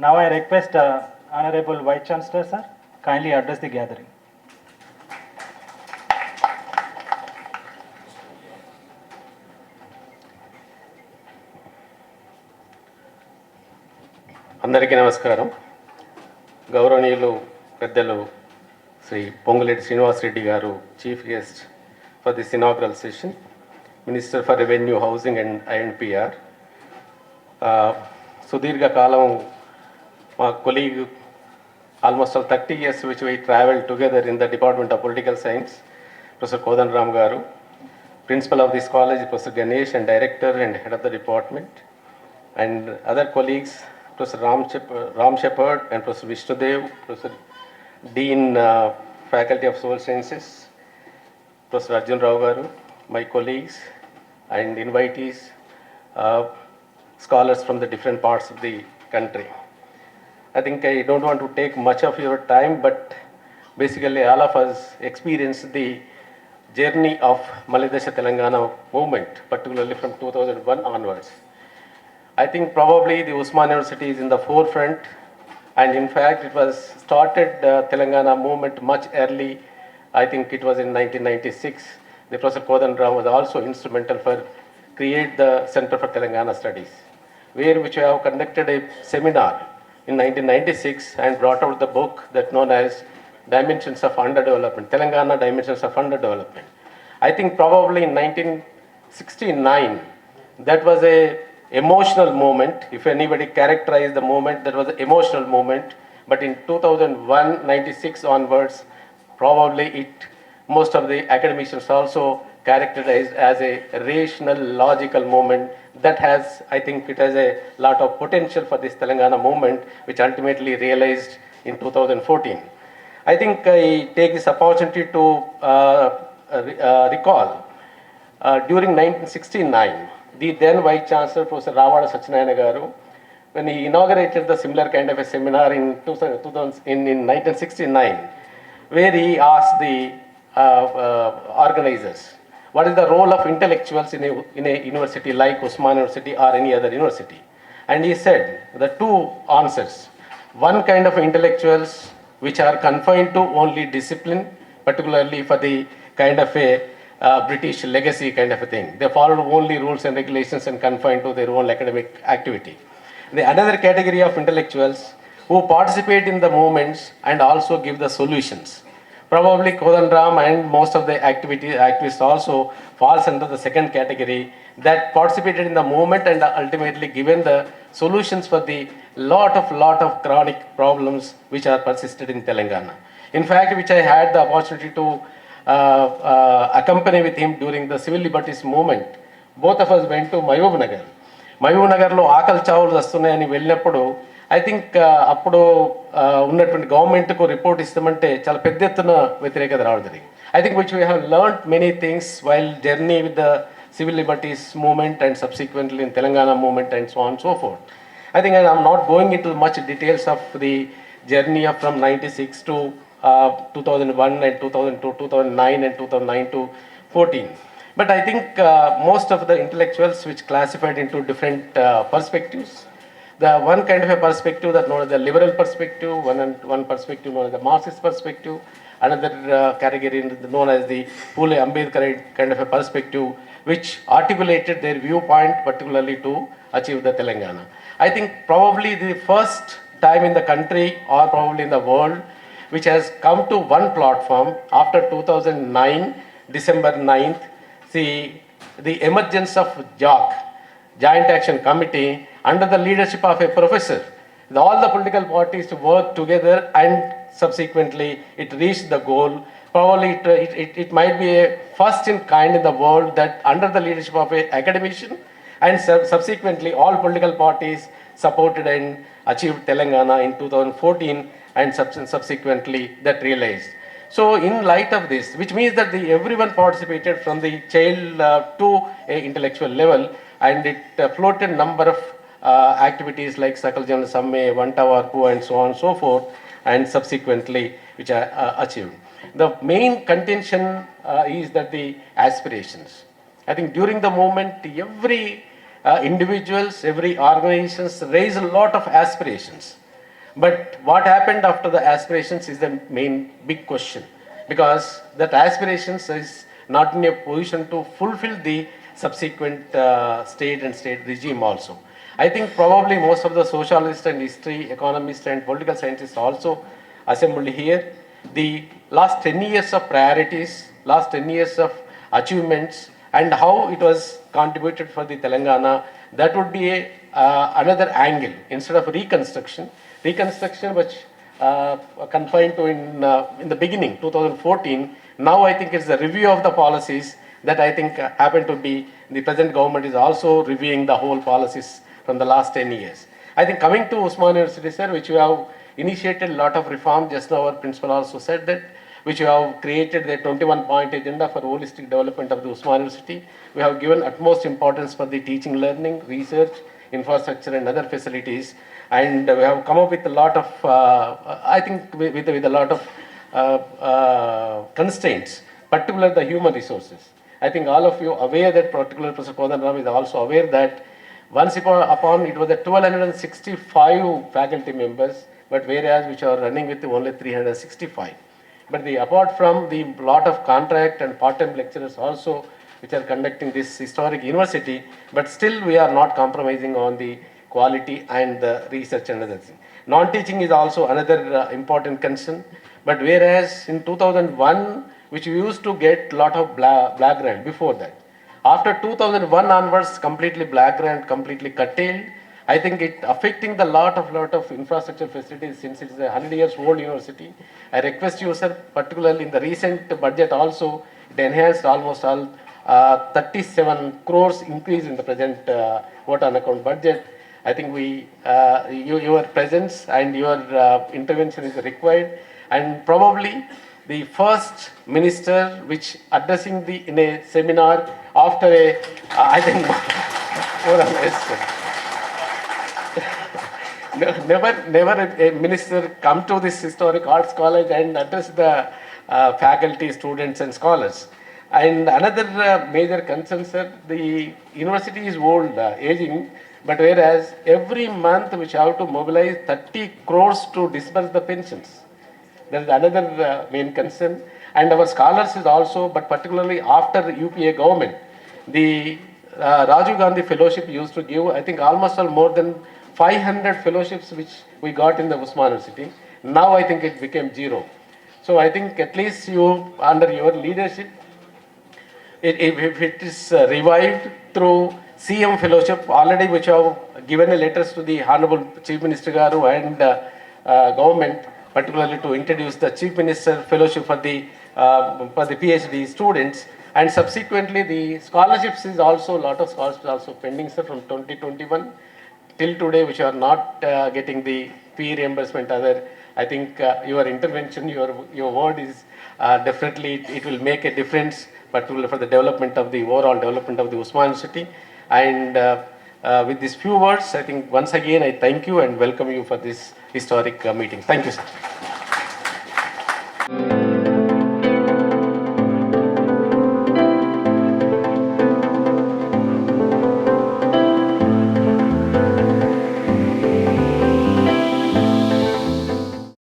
Now I request Honorable Vice Chancellor sir, kindly address the gathering. అందరికీ నమస్కారం. గౌరవనీయులు పెద్దలు శ్రీ పొంగులేటి శ్రీనివాస్ రెడ్డి గారు chief guest for this inaugural session, minister for revenue, housing and INPR, సుదీర్ఘ కాలం మా colleague, almost all 30 years which we traveled together in the Department of Political Science, Professor Kodanram garu, principal of this college, Professor Ganesh, and director and head of the department, and other colleagues, Professor Ram Shepherd and Professor Vishnudev, Professor Dean, Faculty of Social Sciences, Professor Arjun Rao garu, my colleagues and invitees, scholars from the different parts of the country. I think I don't want to take much of your time, but basically all of us experienced the journey of Malayadesha Telangana movement, particularly from 2001 onwards. I think probably the Osmania University is in the forefront, and in fact it was started Telangana movement much early. I think it was in 1996. The Professor Kodanram was also instrumental for create the Center for Telangana Studies, which we have conducted a seminar in 1996 and brought out the book that known as Dimensions of Underdevelopment, Telangana Dimensions of Underdevelopment. I think probably in 1969, that was a emotional moment. If anybody characterized the moment, that was an emotional moment. But in 2001, 96 onwards, probably most of the academicians also characterized as a rational, logical moment that has, I think it has a lot of potential for this Telangana movement, which ultimately realized in 2014. I think I take this opportunity to recall during 1969, the then Vice Chancellor, Professor Ravada Satyanarayana garu, when he inaugurated the similar kind of a seminar in 1969, where he asked the organizers, what is the role of intellectuals in a university like Osmania University or any other university? And he said the two answers. One kind of intellectuals which are confined to only discipline, particularly for the kind of a British legacy kind of a thing. They followed only rules and regulations and confined to their own academic activity. The another category of intellectuals who participate in the movements and also give the solutions. Probably Kodanram and most of the activists also falls under the second category, that participated in the movement and ultimately given the solutions for the lot of chronic problems which are persisted in Telangana. In fact, which I had the opportunity to accompany with him during the civil liberties movement. Both of us went to Mahbub Nagar. Mahbub నగర్లో ఆకలి చావులు వస్తున్నాయని వెళ్ళినప్పుడు I think అప్పుడు ఉన్నటువంటి గవర్నమెంట్కు report ఇస్తామంటే చాలా పెద్ద ఎత్తున వ్యతిరేకత రావడం జరిగింది. I think which we have learned many things while journey with the civil liberties movement and subsequently in Telangana movement and so on and so forth. I think I am not going into much details of the journey of from 96 to 2001 and 2002, 2009 and 2009 to 14. But I think most of the intellectuals which classified into different perspectives, the one kind of a perspective that known as the liberal perspective, one perspective known as the Marxist perspective, another category known as the Pule Ambedkar kind of a perspective, which articulated their viewpoint particularly to achieve the Telangana. I think probably the first time in the country or probably in the world which has come to one platform after 2009, December 9th, see the emergence of JAC, Joint Action Committee, under the leadership of a professor. All the political parties to work together and subsequently it reached the goal. Probably it might be a first in kind in the world that under the leadership of an academician and subsequently all political parties supported and achieved Telangana in 2014 and subsequently that realized. So in light of this, which means that everyone participated from the child to a intellectual level, and it floated number of activities like Sakal Jana Samme, Vanta Varpu and so on and so forth, and subsequently which are achieved. The main contention is that the aspirations. I think during the movement, every individuals, every organizations raise a lot of aspirations. But what happened after the aspirations is the main big question, because that aspirations is not in a position to fulfill the subsequent state and state regime also. I think probably most of the socialists and history economists and political scientists also assembled here. The last 10 years of priorities, last 10 years of achievements, and how it was contributed for the Telangana, that would be another angle instead of reconstruction. Reconstruction, which confined to in the beginning, 2014. Now I think it's the review of the policies that I think happen to be the present government is also reviewing the whole policies from the last 10 years. I think coming to Osmania University, sir, which we have initiated a lot of reform. Just now our principal also said that, which we have created the 21-point agenda for holistic development of the Osmania University. We have given utmost importance for the teaching, learning, research, infrastructure and other facilities. And we have come up with a lot of, I think with a lot of constraints, particularly the human resources. I think all of you aware that particular Professor Kodanram is also aware that once upon it was a 1265 faculty members, but whereas which are running with only 365. But apart from the lot of contract and part-time lecturers also which are conducting this historic university, but still we are not compromising on the quality and the research and other things. Non-teaching is also another important concern. But whereas in 2001, which we used to get lot of black grant before that. After 2001 onwards, completely black grant, completely curtailed. I think it affecting the lot of infrastructure facilities since it's a 100 years old university. I request you, sir, particularly in the recent budget also, it enhanced almost all 37 crores increase in the present vote on account budget. I think your presence and your intervention is required, and probably the first minister which addressing in a seminar after I think more or less. Never a minister come to this historic arts college and address the faculty, students and scholars. And another major concern, sir, the university is old, aging, but whereas every month we have to mobilize 30 crores to disburse the pensions. There is another main concern. And our scholars is also, but particularly after the UPA government, the Rajiv Gandhi Fellowship used to give, I think almost more than 500 fellowships which we got in the Osmania University. Now I think it became zero. So I think at least you, under your leadership, if it is revived through CM Fellowship, already which have given a letters to the Honorable Chief Minister Garu and government, particularly to introduce the Chief Minister Fellowship for the PhD students, and subsequently the scholarships is also, lot of scholarships also pending, sir, from 2021 till today, which are not getting the fee reimbursement other. I think your intervention, your word is definitely, it will make a difference, particularly for the development of the overall development of the Osmania University. And with these few words, I think once again I thank you and welcome you for this historic meeting. Thank you, sir.